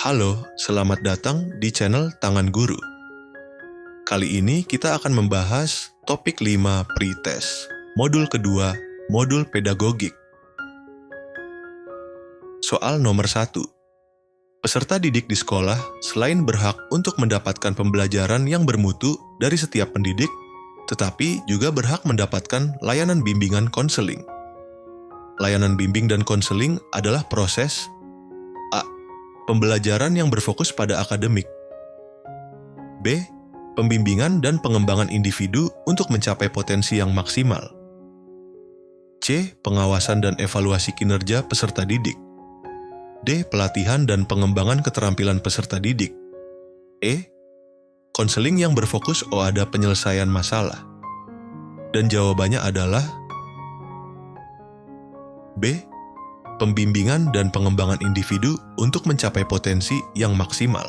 Halo, selamat datang di channel Tangan Guru. Kali ini kita akan membahas topik 5 pretest, modul kedua, modul pedagogik. Soal nomor 1. Peserta didik di sekolah selain berhak untuk mendapatkan pembelajaran yang bermutu dari setiap pendidik, tetapi juga berhak mendapatkan layanan bimbingan konseling. Layanan bimbing dan konseling adalah proses A. Pembelajaran yang berfokus pada akademik. B. Pembimbingan dan pengembangan individu untuk mencapai potensi yang maksimal. C. Pengawasan dan evaluasi kinerja peserta didik. D. Pelatihan dan pengembangan keterampilan peserta didik. E. Konseling yang berfokus pada penyelesaian masalah. Dan jawabannya adalah B. Pembimbingan dan pengembangan individu untuk mencapai potensi yang maksimal.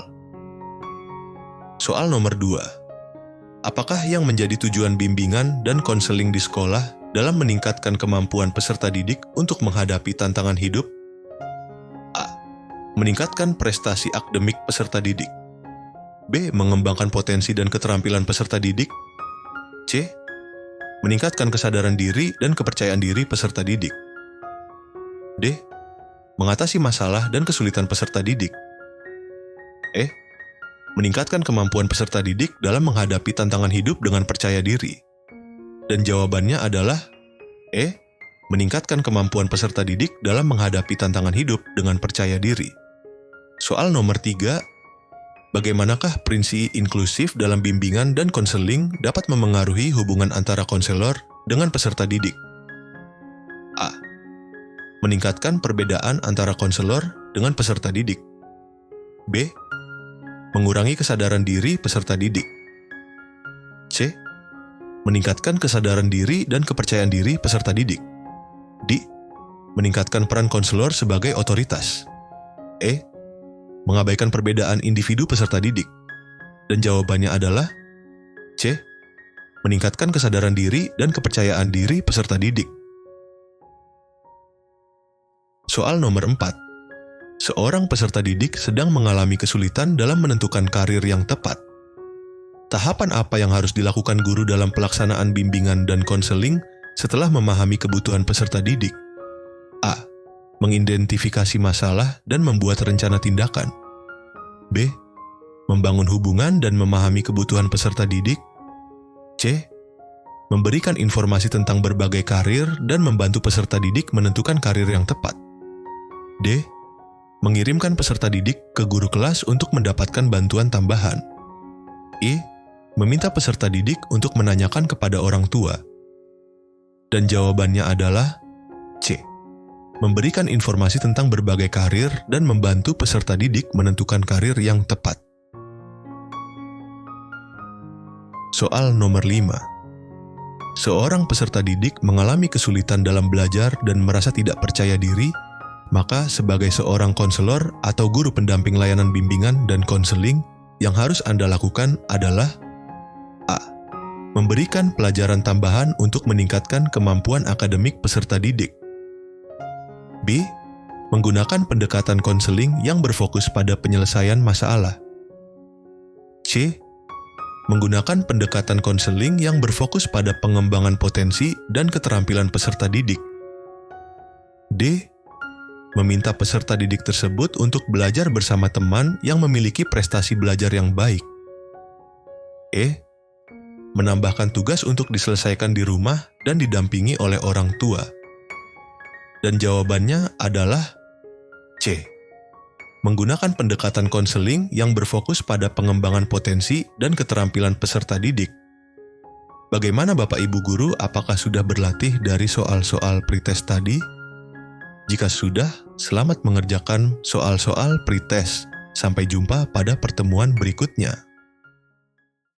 Soal nomor 2. Apakah yang menjadi tujuan bimbingan dan konseling di sekolah dalam meningkatkan kemampuan peserta didik untuk menghadapi tantangan hidup? A. Meningkatkan prestasi akademik peserta didik. B. Mengembangkan potensi dan keterampilan peserta didik. C. Meningkatkan kesadaran diri dan kepercayaan diri peserta didik. D. Mengatasi masalah dan kesulitan peserta didik. E. Meningkatkan kemampuan peserta didik dalam menghadapi tantangan hidup dengan percaya diri. Dan jawabannya adalah E. Meningkatkan kemampuan peserta didik dalam menghadapi tantangan hidup dengan percaya diri. Soal nomor 3. Bagaimanakah prinsip inklusif dalam bimbingan dan konseling dapat memengaruhi hubungan antara konselor dengan peserta didik? A. Meningkatkan perbedaan antara konselor dengan peserta didik. B. Mengurangi kesadaran diri peserta didik. C. Meningkatkan kesadaran diri dan kepercayaan diri peserta didik. D. Meningkatkan peran konselor sebagai otoritas. E. Mengabaikan perbedaan individu peserta didik. Dan jawabannya adalah C. Meningkatkan kesadaran diri dan kepercayaan diri peserta didik. Soal nomor 4. Seorang peserta didik sedang mengalami kesulitan dalam menentukan karir yang tepat. Tahapan apa yang harus dilakukan guru dalam pelaksanaan bimbingan dan konseling setelah memahami kebutuhan peserta didik? A. Mengidentifikasi masalah dan membuat rencana tindakan. B. Membangun hubungan dan memahami kebutuhan peserta didik. C. Memberikan informasi tentang berbagai karir dan membantu peserta didik menentukan karir yang tepat. D. Mengirimkan peserta didik ke guru kelas untuk mendapatkan bantuan tambahan. E. Meminta peserta didik untuk menanyakan kepada orang tua. Dan jawabannya adalah C. Memberikan informasi tentang berbagai karir dan membantu peserta didik menentukan karir yang tepat. Soal nomor 5. Seorang peserta didik mengalami kesulitan dalam belajar dan merasa tidak percaya diri, maka sebagai seorang konselor atau guru pendamping layanan bimbingan dan konseling, yang harus Anda lakukan adalah A. Memberikan pelajaran tambahan untuk meningkatkan kemampuan akademik peserta didik. B. Menggunakan pendekatan konseling yang berfokus pada penyelesaian masalah. C. Menggunakan pendekatan konseling yang berfokus pada pengembangan potensi dan keterampilan peserta didik. D. Meminta peserta didik tersebut untuk belajar bersama teman yang memiliki prestasi belajar yang baik. E. Menambahkan tugas untuk diselesaikan di rumah dan didampingi oleh orang tua. Dan jawabannya adalah C. Menggunakan pendekatan konseling yang berfokus pada pengembangan potensi dan keterampilan peserta didik. Bagaimana Bapak Ibu Guru, apakah sudah berlatih dari soal-soal pretest tadi? Jika sudah, selamat mengerjakan soal-soal pretest. Sampai jumpa pada pertemuan berikutnya.